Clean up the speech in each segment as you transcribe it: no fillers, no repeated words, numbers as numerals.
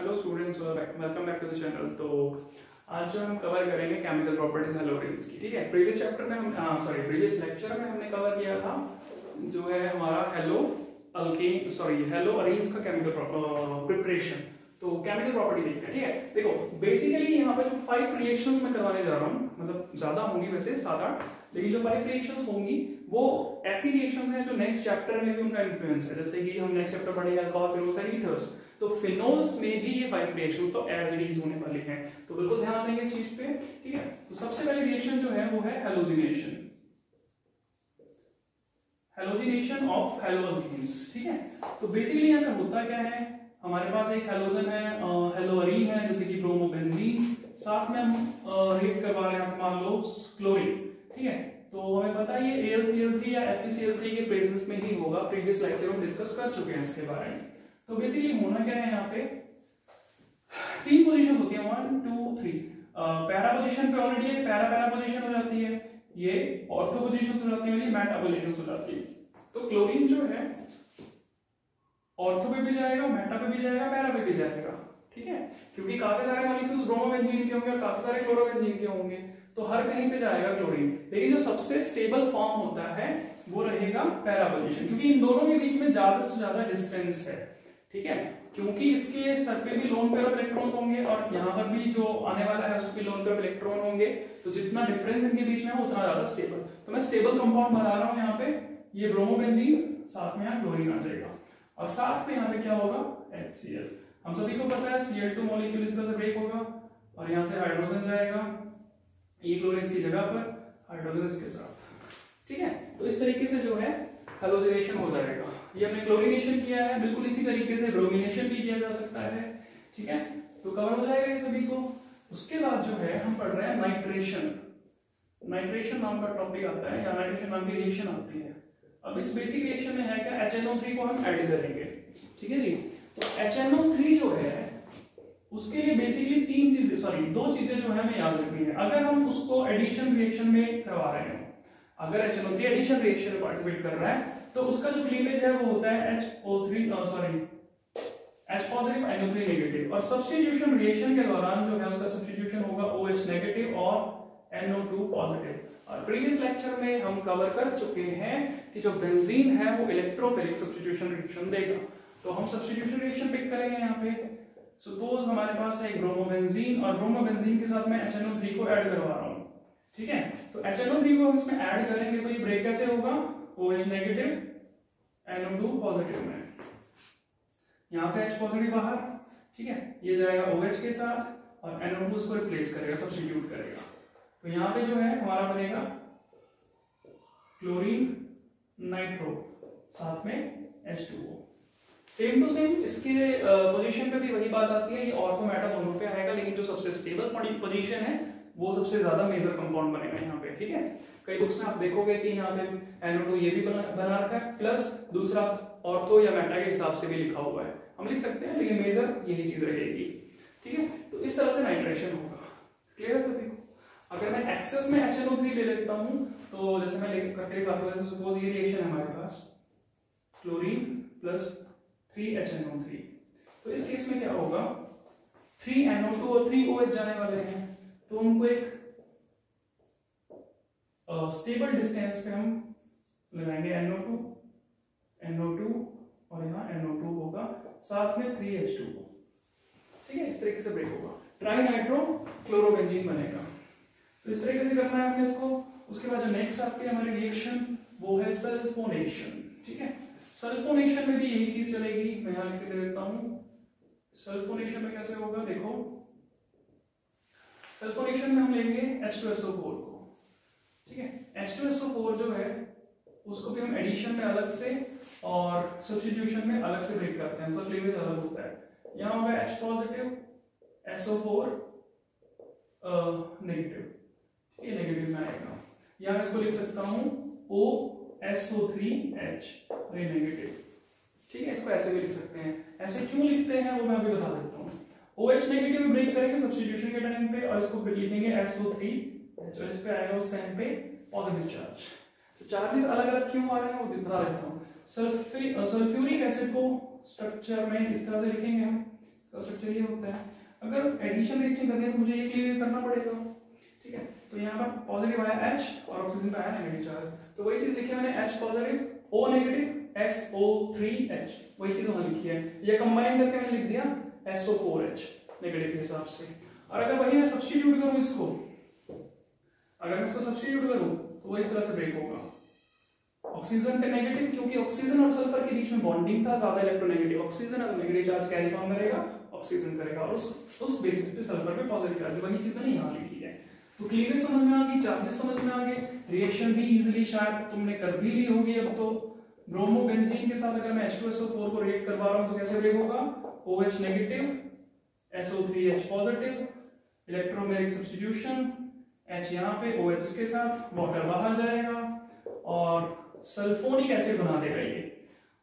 Hello students, welcome back to the channel. तो आज जो हम कवर करेंगे केमिकल प्रॉपर्टीज हेलोजेन्स की। ठीक है, प्रीवियस लेक्चर में हमने कवर किया था जो है हमारा हेलो अरेन्स का केमिकल प्रिपरेशन। तो केमिकल प्रॉपर्टी देखते हैं। ठीक है, देखो बेसिकली यहाँ पे जो 5 रिएक्शंस मैं करवाने जा रहा हूँ, मतलब ज्यादा होंगी वैसे 7-8, लेकिन जो 5 रिएक्शंस होंगी वो ऐसी रिएक्शंस हैं जो नेक्स्ट चैप्टर में भी उनका इन्फ्लुएंस है। जैसे कि हम नेक्स्ट चैप्टर पढ़ेंगे अल्कोहल, फिनोल्स एंड ईथर्स, तो फिनोल्स में भी ये 5 रिएक्शन तो एज इट इज होने वाली हैं, तो बिल्कुल ध्यान देंगे इस चीज पे। ठीक है, तो सबसे पहली रिएक्शन जो है वो है हेलोजिनेशन ऑफ हेलोअल्कीन्स। ठीक है, तो बेसिकली यहाँ पे होता क्या है, हमारे पास एक हेलोजन है, हेलोअरीन है जैसे कि ब्रोमोबेंजीन, साथ में हम रिएक्ट करवा रहे हैं मान लो क्लोरीन। ठीक है, तो हमें पता है ये AlCl3 या FeCl3 के प्रेजेंस में ही होगा, प्रीवियस लेक्चर में डिस्कस कर चुके हैं इसके बारे में। तो बेसिकली होना क्या है, यहाँ पे 3 पोजीशन होती है, 1 2 3। पैरा पोजीशन पे ऑलरेडी है, पैरा पोजीशन हो जाती है, ये ऑर्थो पोजीशन हो जाती है, ये मेटा पोजीशन हो जाती है। तो क्लोरीन जो है ऑर्थो पे भी जाएगा, मेटा पे भी जाएगा, पैरा पे भी जाएगा। ठीक है, क्योंकि काफी सारे मॉलिक्यूल्स ब्रोमोबेंजीन के होंगे और काफी सारे क्लोरोबेंजीन के होंगे, तो हर कहीं पे जाएगा क्लोरीन। लेकिन जो सबसे स्टेबल फॉर्म होता है वो रहेगा पैरा पोजीशन, क्योंकि इन दोनों के बीच में ज्यादा से ज्यादा डिस्टेंस है। ठीक है, क्योंकि इसके सर पे भी लोन पेयर ऑफ इलेक्ट्रॉन्स होंगे और यहाँ पर भी जो आने वाला है उसके लोन पेयर ऑफ इलेक्ट्रॉन होंगे, तो जितना डिफरेंस इनके बीच में है उतना ज्यादा स्टेबल। तो मैं स्टेबल कंपाउंड बना रहा हूँ यहाँ पे, ये ब्रोमोबेंजीन, साथ में यहाँ क्लोरीन आ जाएगा और साथ में यहाँ पे क्या होगा, HCl। हम सभी को पता है Cl2 मॉलिक्यूल इस तरह से ब्रेक होगा और यहाँ से हाइड्रोजन जाएगा, ये क्लोरीन की जगह पर, हाइड्रोजन इसके साथ। ठीक है, तो इस तरीके से जो है हेलोजिनेशन हो जाएगा। ये हमने क्लोरीनेशन किया है, बिल्कुल इसी तरीके से ब्रोमिनेशन भी किया जा सकता है। ठीक है, तो कवर हो जाएगा ये सभी को। उसके बाद जो है हम पढ़ रहे हैं नाइट्रेशन नाम का टॉपिक आता है, या नाइट्रेशन नाम की रिएक्शन आती है। अब इस बेसिक रिएक्शन में है क्या, HNO3 को हम ऐड करेंगे। ठीक है जी, तो HNO3 जो है उसके लिए बेसिकली 2 चीजें जो है हमें याद रखनी है। अगर हम उसको एडिशन रिएक्शन में करवा रहे हैं, अगर HNO3 एडिशन रिएक्शन में पार्टिसिपेट कर रहा है, तो उसका जो क्लीवेज है वो होता है H पॉजिटिव NO3 नेगेटिव, और सब्स्टिट्यूशन रिएक्शन के दौरान जो है उसका सब्स्टिट्यूशन होगा OH नेगेटिव और NO2 पॉजिटिव। और प्रीवियस लेक्चर में हम कवर कर चुके हैं कि जो बेंजीन है वो इलेक्ट्रोफिलिक सब्स्टिट्यूशन रिएक्शन देगा। तो हम सब्स्टिट्यूशन रिएक्शन पिक करेंगे। यहाँ पे सपोज हमारे पास है ब्रोमोबेंजीन और ब्रोमोबेंजीन के साथ मैं HNO3 को ऐड करवा रहा हूँ। ठीक है, तो HNO3 को हम इसमें ऐड करेंगे तो ये ब्रेक कैसे होगा, OH नेगेटिव NO2 पॉजिटिव में, यहां से H पॉजिटिव बाहर। ठीक है, ये जाएगा OH के साथ और NO2 उसको रिप्लेस करेगा, सब्स्टिट्यूट करेगा। तो यहाँ पे जो है हमारा बनेगा क्लोरीन नाइट्रो, साथ में H2O। सेम टू सेम इसके पोजीशन पे भी वही बात आती है, ये ऑर्थो मेटा दोनों पे आएगा, लेकिन जो सबसे स्टेबल पोजीशन है वो सबसे ज्यादा मेजर कंपाउंड बनेगा यहाँ पे। ठीक है, कई बुक्स में आप देखोगे कि यहाँ पे NO2 ये भी बना रखा है, प्लस दूसरा ऑर्थो या मेटा के हिसाब से भी लिखा हुआ है, हम लिख सकते हैं, लेकिन मेजर यही चीज रहेगी। ठीक है, तो इस तरह से नाइट्रेशन होगा। क्लियर है सभी को? अगर मैं एक्सेस में HNO3 ले लेता हूं, तो जैसे मैं करके दिखाता हूं, जैसे सपोज ये रिएक्शन है हमारे पास, क्लोरीन प्लस 3 HNO3, तो इस केस में क्या होगा, 3 NO2 और 3 OH जाने वाले हैं, तो उनको एक स्टेबल डिस्टेंस पे हम लगाएंगे NO2 और यहाँ NO2 होगा, साथ में 3H2O। ठीक है, इस तरीके से ब्रेक होगा, ट्राई नाइट्रो क्लोरोबेंजीन बनेगा। तो इस तरीके से करना है हमने इसको। उसके बाद जो नेक्स्ट आती है हमारी रिएक्शन वो है सल्फोनेशन। ठीक है, सल्फोनेशन में भी यही चीज चलेगी, मैं यहाँ लिख के दे देता हूँ। सल्फोनेशन में कैसे होगा, देखो सल्फोनेशन में हम लेंगे H2SO4 को। ठीक है, H2SO4 जो है उसको भी हम एडिशन में अलग से और सब्स्टिट्यूशन में अलग से ब्रेक करते हैं, तो क्लीवेज अलग होता है। यहाँ होगा H पॉजिटिव SO4 नेगेटिव, ये नेगेटिव में आएगा। यहाँ मैं इसको लिख सकता हूँ OSO3H, ये नेगेटिव। ठीक है, इसको ऐसे भी लिख सकते हैं। ऐसे क्यों लिखते हैं वो मैं अभी बता देता हूँ। OH नेगेटिव में ब्रेक करेंगे सब्स्टिट्यूशन के टाइम पे, और इसको फिर लिखेंगे SO3H, और इस पे आएगा उस टाइम पे पॉजिटिव चार्ज। तो चार्जेस अलग अलग क्यों आ रहे हैं वो बता देता हूँ। सल्फ्यूरिक एसिड को स्ट्रक्चर में इस तरह से लिखेंगे हम, इसका स्ट्रक्चर ये होता है। अगर एडिशन रिएक्शन करनी है तो मुझे ये क्लियर करना पड़ेगा, ठीक है। तो यहाँ पर पॉजिटिव आया H और ऑक्सीजन पे आया नेगेटिव चार्ज, तो वही चीज लिखी है मैंने, H positive O negative SO3H, वही चीज वहां लिखी है। ये कंबाइन करके मैंने लिख दिया SO4H नेगेटिव के हिसाब से। और अगर वही मैं सब्स्टिट्यूट करूं इसको, अगर मैं इसको सब्स्टिट्यूट करूं तो वो इस तरह से ब्रेक होगा। ऑक्सीजन पे नेगेटिव, क्योंकि ऑक्सीजन और सल्फर के बीच में बॉन्डिंग था, ज्यादा इलेक्ट्रोनेगेटिव ऑक्सीजन और नेगेटिव चार्ज कैरी कौन करेगा, ऑक्सीजन करेगा, और उस बेसिस पे सल्फर पे पॉजिटिव चार्ज, वही चीज मैंने यहाँ लिखी है। तो क्लियर समझ में आ गई, चार्जेस समझ में आ गए, रिएक्शन भी इजीली शायद तुमने कर भी ली होगी। अब तो ब्रोमोबेंजीन के साथ अगर मैं H2SO4 को रिएक्ट करवा रहा हूं तो कैसे ब्रेक होगा, OH negative SO3H positive, electromeric substitution, H यहाँ पे OH इसके साथ, वाटर बाहर जाएगा और सल्फोनिक एसिड बना देगा ये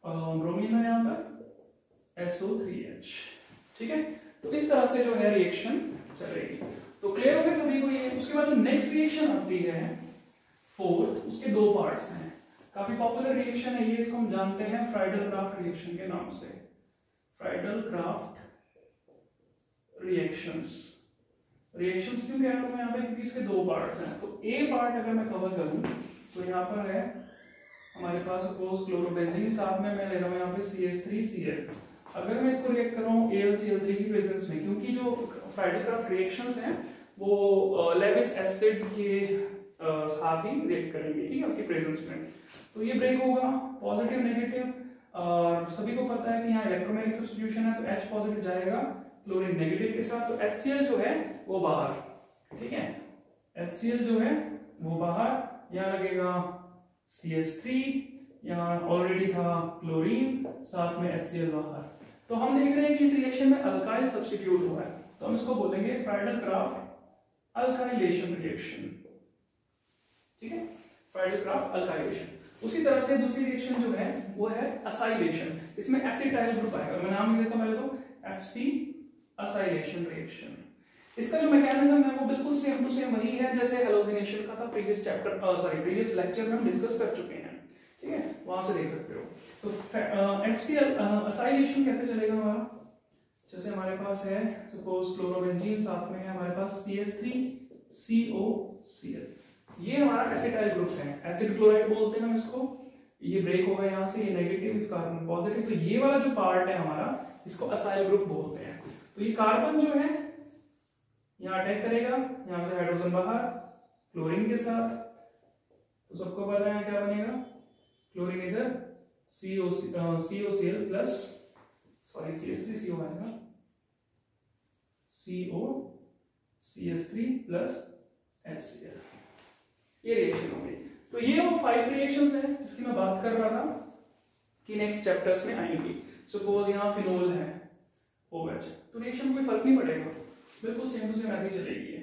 ब्रोमीन है यहाँ पर SO3H, ठीक है। तो इस तरह से जो है रिएक्शन चलेगी। तो क्लियर हो गया सभी को ये। उसके बाद जो नेक्स्ट रिएक्शन आती है फोर्थ, उसके दो पार्ट्स हैं, काफी पॉपुलर रिएक्शन है ये, इसको हम जानते हैं फ्राइडल-क्राफ्ट रिएक्शन के नाम से। फ्राइडल-क्राफ्ट रिएक्शंस क्यों कह रहा हूं मैं यहाँ पे, क्योंकि इसके दो पार्ट्स हैं। तो ए पार्ट अगर मैं कवर करूं तो यहाँ पर है हमारे पास सपोज क्लोरोबेंजीन, साथ में मैं ले रहा हूँ यहाँ पे CH3Cl। अगर मैं इसको रिएक्ट कर रहा हूँ AlCl3 की प्रेजेंस में, क्योंकि जो फ्राइडल-क्राफ्ट रिएक्शंस हैं वो लेविस एसिड के साथ ही रिएक्ट करेंगे, ठीक है, उसकी प्रेजेंस में। तो ये ब्रेक होगा पॉजिटिव नेगेटिव, और सभी को पता है कि यहाँ इलेक्ट्रोमेरिक सब्स्टिट्यूशन है, तो H पॉजिटिव जाएगा क्लोरीन नेगेटिव के साथ, तो HCl जो है वो बाहर, ठीक है, HCl जो है वो बाहर, यहाँ लगेगा CH3, यहाँ ऑलरेडी था क्लोरीन, साथ में HCl बाहर। तो हम देख रहे हैं कि इस रिएक्शन में अल्काइल सब्स्टिट्यूट हुआ है, तो हम इसको बोलेंगे फ्राइडल-क्राफ्ट अल्काइलेशन रिएक्शन, ठीक है, फ्राइडल-क्राफ्ट अल्काइलेशन। उसी तरह से दूसरी रिएक्शन जो है वो है असाइलेशन, इसमें एसिटाइल ग्रुप आएगा, मैं नाम नहीं देता पहले तो, FC असाइलेशन रिएक्शन। इसका जो मैकेनिज्म है वो बिल्कुल सेम टू सेम वही है जैसे हैलोजिनेशन का था, प्रीवियस लेक्चर में हम डिस्कस कर चुके हैं, ठीक है, वहां से देख सकते हो। तो FC असाइलेशन कैसे चलेगा हमारा, जैसे हमारे पास है सपोज क्लोरोबेंजीन, साथ में है हमारे पास CH3COCl, ये हमारा एसिटाइल ग्रुप है, एसिड क्लोराइड बोलते हैं हम इसको। ये ब्रेक होगा यहाँ से, ये नेगेटिव, इस कार्बन पॉजिटिव, तो ये वाला जो पार्ट है हमारा इसको असाइल ग्रुप बोलते हैं। तो ये कार्बन जो है यहाँ अटैक करेगा, यहाँ से हाइड्रोजन बाहर क्लोरीन के साथ, तो सबको पता है क्या बनेगा, क्लोरीन इधर COCl प्लस CH3CO आएगा, COCH3 प्लस HCl, ये रिएक्शन होगी। तो ये वो 5 रिएक्शंस हैं जिसकी मैं बात कर रहा था कि नेक्स्ट चैप्टर्स में आएंगी। सपोज यहाँ फिनोल है OH, तो रिएक्शन कोई फर्क नहीं पड़ेगा, बिल्कुल सेम टू सेम ऐसे ही चलेगी,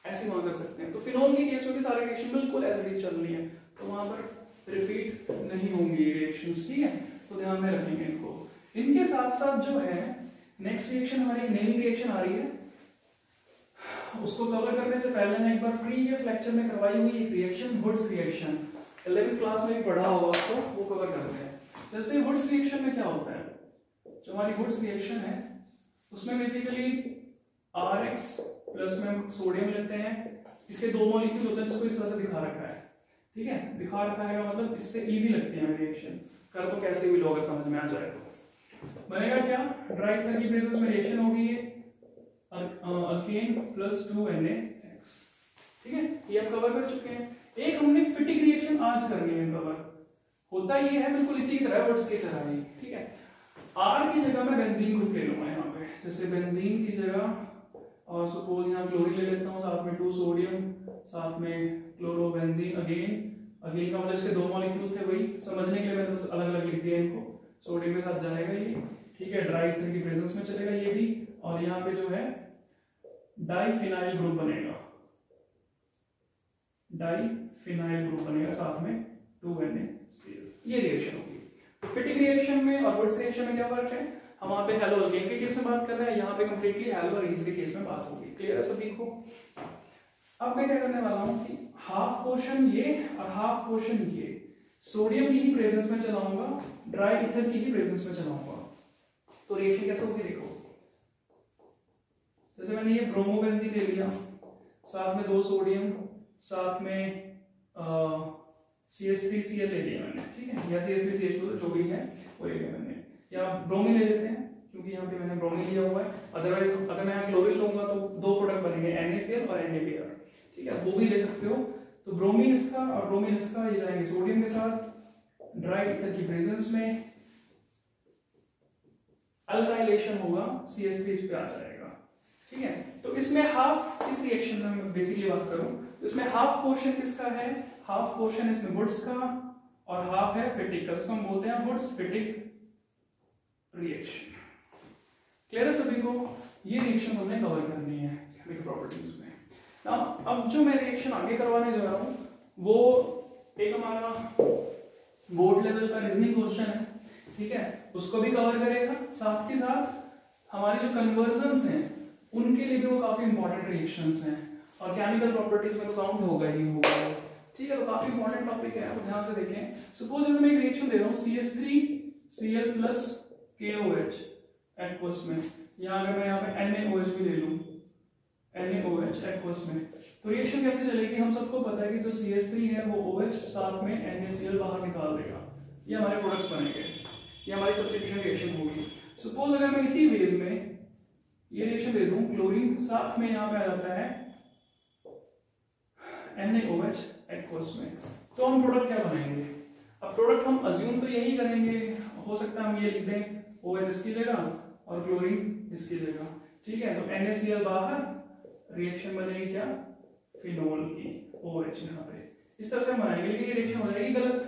ऐसे वहां कर सकते हैं। तो फिनोल के केस में भी सारे रिएक्शन बिल्कुल एज इट इज चल रही है, तो वहां पर रिपीट नहीं होंगी रिएक्शंस, ठीक है, तो ध्यान में रखेंगे इनको। इनके साथ साथ जो है नेक्स्ट रिएक्शन हमारी नेमिंग रिएक्शन आ रही है, उसको कवर करने से पहले मैं एक बार प्रीवियस लेक्चर में करवाई हुई एक reaction, Wurtz reaction, 11th class में भी पढ़ा होगा आपको, वो कवर करते हैं। जैसे वुड्स रिएक्शन में क्या होता है, जो हमारी वुड्स रिएक्शन है उसमें बेसिकली RX प्लस में हम सोडियम लेते हैं, इसके दो मॉलिक्यूल होते हैं जिसको इस तरह से दिखा रखा है, ठीक है, दिखा रखा है मतलब इससे इजी लगती है रिएक्शन कर, तो कैसे भी लो अगर समझ में आ जाए तो बनेगा क्या, ड्राई ईथर की प्रेजेंस में रिएक्शन होगी ये अल्केन प्लस 2NaX, ठीक है, ये हम कवर कर चुके हैं। एक हमने फिटिंग रिएक्शन आज करनी है कवर, होता ये है बिल्कुल इसी की तरह, वुड्स की तरह ही, ठीक है। R की जगह मैं बेंजीन ग्रुप ले लूंगा यहाँ पे, जैसे बेंजीन की जगह और सपोज यहाँ क्लोरीन ले लेता हूँ, साथ में 2 सोडियम, साथ में क्लोरोबेंजीन, अगेन का मतलब इसके दो मॉलिक्यूल थे, वही समझने के लिए मैंने बस अलग अलग लिख दिया इनको, सोडियम के साथ जाएगा ये, ठीक है, ड्राई ईथर की प्रेजेंस में चलेगा ये भी, और यहाँ पे जो है डाइफिनाइल ग्रुप बनेगा, डाइफिनाइल ग्रुप बनेगा, साथ में 2NaCl, ये रिएक्शन होगी। तो फिटिंग रिएक्शन में और वुड्स रिएक्शन में क्या फर्क है, हम वहां पे हेलो अल्केन के केस में बात कर रहे हैं, यहाँ पे कंप्लीटली हेलो अरीन्स के केस में बात होगी। क्लियर है सभी को? अब मैं क्या करने वाला हूँ कि हाफ पोर्शन ये और हाफ पोर्शन ये सोडियम की ही प्रेजेंस में चलाऊंगा, ड्राई ईथर की ही प्रेजेंस में चलाऊंगा, तो रिएक्शन कैसे होगी देखो। जैसे मैंने ये ब्रोमोबेंजीन ले लिया, साथ में 2 सोडियम, साथ में CH3Cl ले लिया मैंने, ठीक है, या CH3CH2 जो भी है वो ले लिया मैंने, या ब्रोमीन ले लेते हैं क्योंकि यहाँ पे मैंने ब्रोमीन लिया हुआ है। अदरवाइज अगर मैं यहाँ क्लोरीन लूंगा तो 2 प्रोडक्ट बनेंगे, NaCl और NaPr, ठीक है, वो भी ले सकते हो। तो ब्रोमीन इसका और ब्रोमीन इसका, ये जाएंगे सोडियम के साथ, ड्राई ईथर की प्रेजेंस में अल्काइलेशन होगा, CH3 इस पे आ जाएगा, ठीक है। तो इसमें हाफ, इस रिएक्शन में मैं बेसिकली बात करूं तो इसमें हाफ पोर्शन किसका है, हाफ पोर्शन इसमें वुड्स का और हाफ है फिटिक का, उसको हम बोलते हैं वुड्स फिटिक रिएक्शन। क्लियर है सभी को? ये रिएक्शन हमने कवर करनी है केमिकल प्रॉपर्टीज में। अब जो मैं रिएक्शन आगे करवाने जा रहा हूं वो एक हमारा बोर्ड लेवल का रीजनिंग क्वेश्चन है, ठीक है, उसको भी कवर करेगा, साथ के साथ हमारे जो कन्वर्जन्स हैं उनके लिए भी वो काफी इंपॉर्टेंट रिएक्शंस हैं, और केमिकल प्रॉपर्टीज में तो काउंट होगा ही होगा, ठीक है। तो काफी इंपॉर्टेंट टॉपिक है, आप ध्यान से देखें। सपोज जैसे मैं एक रिएक्शन दे रहा हूं CH3Cl प्लस KOH एक्वस में, या अगर मैं यहाँ पे NaOH भी ले लूं, NaOH एक्वस में, तो रिएक्शन कैसे चलेगी? हम सबको पता है कि जो CH3 है वो OH साथ में NaCl बाहर निकाल देगा, ये हमारे प्रोडक्ट्स बनेंगे, ये हमारी सब्स्टिट्यूशन रिएक्शन होगी। सपोज अगर मैं इसी वेज में ये रिएक्शन दे दूं, क्लोरीन साथ में यहाँ पे आ जाता है NaOH एक्वस में, तो हम प्रोडक्ट क्या बनाएंगे? अब प्रोडक्ट हम अज्यूम तो यही करेंगे, हो सकता है हम ये लिख दें OH इसकी जगह और क्लोरीन इसकी जगह, ठीक है। तो NaCl बाहर, रिएक्शन बनेगी क्या? फिनोल की OH यहाँ पे, इस तरह से हम बनाएंगे, लेकिन ये रिएक्शन हो जाएगी गलत,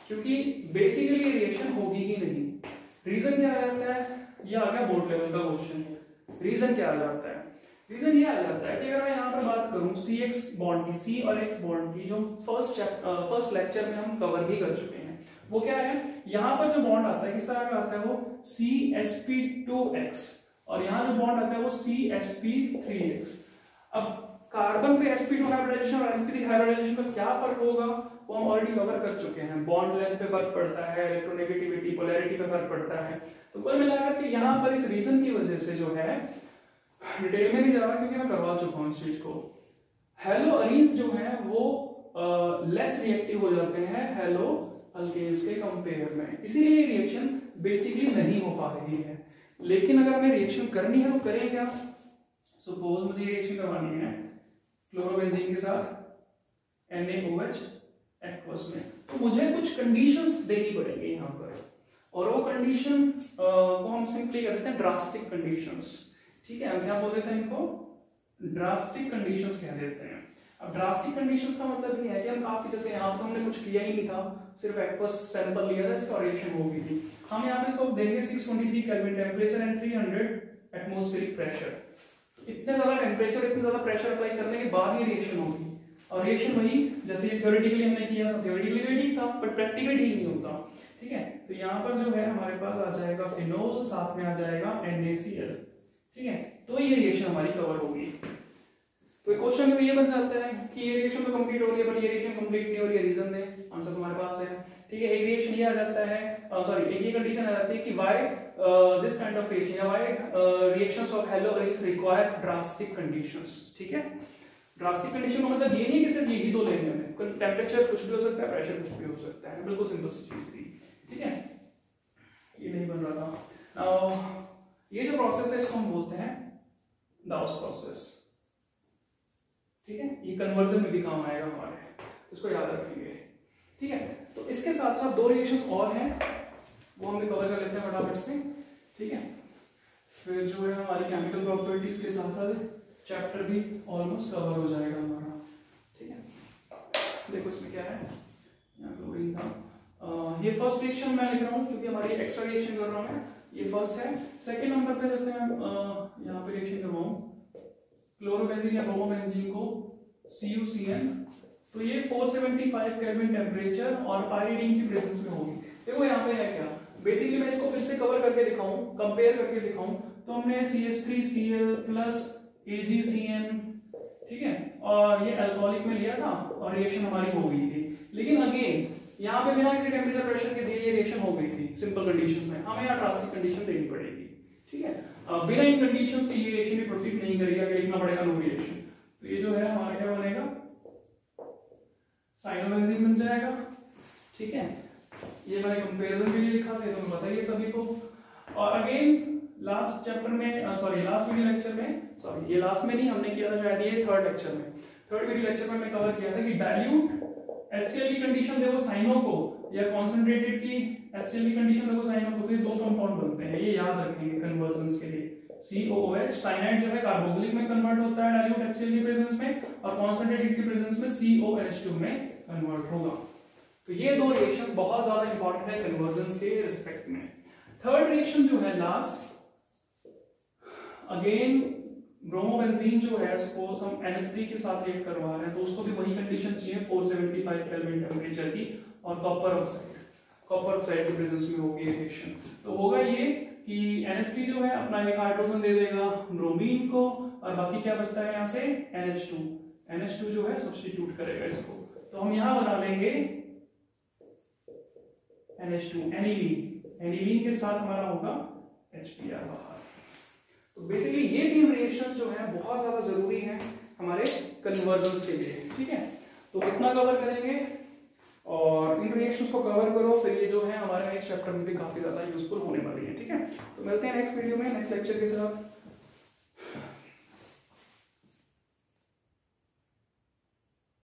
क्योंकि बेसिकली ये रिएक्शन होगी ही नहीं। रीजन क्या आ जाता है? ये आ गया बोर्ड लेवल का क्वेश्चन। रीजन क्या आ जाता है? रीजन ये आ जाता है कि अगर मैं यहाँ पर बात करूं CX बॉन्ड की, C और X बॉन्ड की, जो फर्स्ट लेक्चर में हम कवर भी कर चुके हैं, वो क्या है? यहाँ पर जो बॉन्ड आता है किस तरह का आता है? वो CsP2X, और यहाँ जो बॉन्ड आता है वो CsP3X। अब कार्बन पे sp2 हाइब्रिडाइजेशन और sp3 हाइब्रिडाइजेशन का क्या फर्क होगा वो हम ऑलरेडी कवर कर चुके हैं। बॉन्ड लेंथ पे फर्क पड़ता है, इलेक्ट्रोनेगेटिविटी, पोलैरिटी पे फर्क पड़ता है। तो कुल मिलाकर के यहाँ पर इस रीजन की वजह से जो है, डिटेल में नहीं जा रहा क्योंकि मैं करवा चुका हूँ इस चीज को, हेलो अरीन्स जो है वो लेस रिएक्टिव हो जाते हैं हेलो अल्केन्स के कंपेयर में, इसीलिए रिएक्शन बेसिकली नहीं हो पा रही है। लेकिन अगर हमें रिएक्शन करनी है तो करें क्या? सपोज मुझे रिएक्शन करवानी है क्लोरोबेंजीन के साथ NaOH एक्वस में, तो मुझे कुछ कंडीशंस देनी पड़ेगी यहाँ पर, और वो कंडीशन को हम सिंपली कहते हैं ड्रास्टिक कंडीशंस, ठीक है। हम क्या बोल देते हैं इनको? ड्रास्टिक कंडीशंस कह देते हैं। अब ड्रास्टिक कंडीशंस का मतलब ये है कि हम काफी जगह, यहाँ पर हमने कुछ किया ही नहीं था, सिर्फ एक्वस सैंपल लिया था, इसका रिएक्शन हो गई थी। हम यहाँ पे इसको देंगे 623 kelvin temperature and 300 atmospheric pressure. इतने ज्यादा टेम्परेचर, इतने ज्यादा प्रेशर अप्लाई करने के बाद ही रिएक्शन होगी, और रिएक्शन वही जैसे थ्योरेटिकली हमने किया, थ्योरेटिकली भी ठीक था बट प्रैक्टिकली ठीक नहीं होता, ठीक है। तो यहाँ पर जो है हमारे पास आ जाएगा फिनोल, साथ में आ जाएगा NaCl, ठीक है। तो ये रिएक्शन हमारी कवर होगी। तो क्वेश्चन में ये बन जाता है कि ये रिएक्शन तो कंप्लीट हो रही है बट ये रिएक्शन कंप्लीट नहीं हो रही है, रीजन दे, आंसर तुम्हारे पास है, ठीक है। एक रिएक्शन ये आ जाता है, सॉरी एक ये कंडीशन आ जाती है कि why this kind of reaction, या why reactions of haloarenes require drastic conditions, ठीक है। ड्रास्टिक कंडीशन का मतलब ये नहीं कि सिर्फ यही दो लेने में, टेम्परेचर कुछ भी हो सकता है, प्रेशर कुछ भी हो सकता है, बिल्कुल सिंपल सी चीज थी, ठीक है। ये नहीं बन रहा था। ये जो प्रोसेस है इसको हम बोलते हैं डाउस प्रोसेस, ठीक है। ये कन्वर्जन में भी काम आएगा हमारे, तो इसको याद रखिए, ठीक है। तो इसके साथ साथ 2 रिएक्शंस और हैं, वो हम भी कवर कर लेते हैं फटाफट से, ठीक है। फिर जो है हमारी केमिकल प्रॉपर्टीज के साथ साथ चैप्टर भी ऑलमोस्ट कवर हो जाएगा हमारा, ठीक है। देखो इसमें क्या है, यहाँ क्लोरीन था। ये फर्स्ट रिएक्शन मैं लिख रहा हूँ क्योंकि हमारी एक्स्ट्रा रिएक्शन कर रहा हूँ मैं, ये फर्स्ट है। सेकंड नंबर पे जैसे मैं यहाँ पे रिएक्शन करवाऊँ क्लोरोबेंजीन या ब्रोमोबेंजीन को CuCN, तो ये 475 केल्विन टेम्परेचर और पाइरीडीन की प्रेजेंस में होगी। देखो यहाँ पे है क्या, बेसिकली मैं इसको फिर से कवर करके दिखाऊं, कंपेयर करके दिखाऊं, तो हमने CH3Cl प्लस AgCN, ठीक है, और ये अल्कोहलिक में लिया था और रिएक्शन हमारी हो गई थी। लेकिन अगेन यहाँ पे बिना किसी टेम्परेचर प्रेशर के दिए ये रिएक्शन हो गई थी सिंपल कंडीशंस में, हमें यहाँ ड्रास्टिक कंडीशन देनी पड़ेगी, ठीक है। बिना इन कंडीशंस के ये रिएक्शन भी प्रोसीड नहीं करेगा, कि लिखना पड़ेगा नो रिएक्शन। तो ये जो है हमारा क्या बनेगा, साइनोबेंजीन बन जाएगा। ठीक है, ये मैंने कंपैरिजन के लिए लिखा था, तो बताइए सभी को। और अगेन लास्ट चैप्टर में सॉरी लास्ट वीडियो लेक्चर में, सॉरी ये लास्ट में नहीं, हमने किया था शायद ये थर्ड लेक्चर में, थर्ड वीडियो लेक्चर में मैं कवर किया था कि डाइल्यूट HCl की कंडीशन देखो साइनो को, या कॉन्सेंट्रेटेड की HCl की कंडीशन देखो साइनो को, तो ये दो कंपाउंड बनते हैं, ये याद रखेंगे कन्वर्जन्स के लिए। COOH साइनाइड जो है कार्बोक्सिलिक में कन्वर्ट होता है डाइल्यूट HCl की प्रेजेंस में, और कॉन्सेंट्रेटेड की प्रेजेंस में CONH2 में कन्वर्ट होगा। तो ये दो रिएक्शन बहुत ज्यादा इंपॉर्टेंट है कन्वर्जन्स के रिस्पेक्ट में। थर्ड रिएक्शन जो है लास्ट, अगेन ब्रोमोबेंजीन जो है, सपोज हम NH3 के साथ रिएक्ट करवा रहे हैं, तो उसको भी वही कंडीशन चाहिए 475 केल्विन टेम्परेचर की, और कॉपर ऑक्साइड की प्रेजेंस में होगी ये रिएक्शन। तो होगा ये कि NH3 जो है अपना एक हाइड्रोजन दे देगा ब्रोमीन को, और बाकी क्या बचता है यहाँ से NH2 जो है सब्स्टिट्यूट करेगा इसको, तो हम यहाँ बना लेंगे NH2 एनिलीन के साथ हमारा होगा HBr बाहर। तो बेसिकली ये तीन रिएक्शंस जो है बहुत ज्यादा जरूरी हैं हमारे कन्वर्जन्स के लिए। ठीक है, तो इतना कवर करेंगे, और इन रिएक्शंस को कवर करो, फिर ये जो है हमारे नेक्स्ट चैप्टर में भी काफी ज्यादा यूजफुल होने वाली है। ठीक है, तो मिलते हैं नेक्स्ट वीडियो में नेक्स्ट लेक्चर के साथ।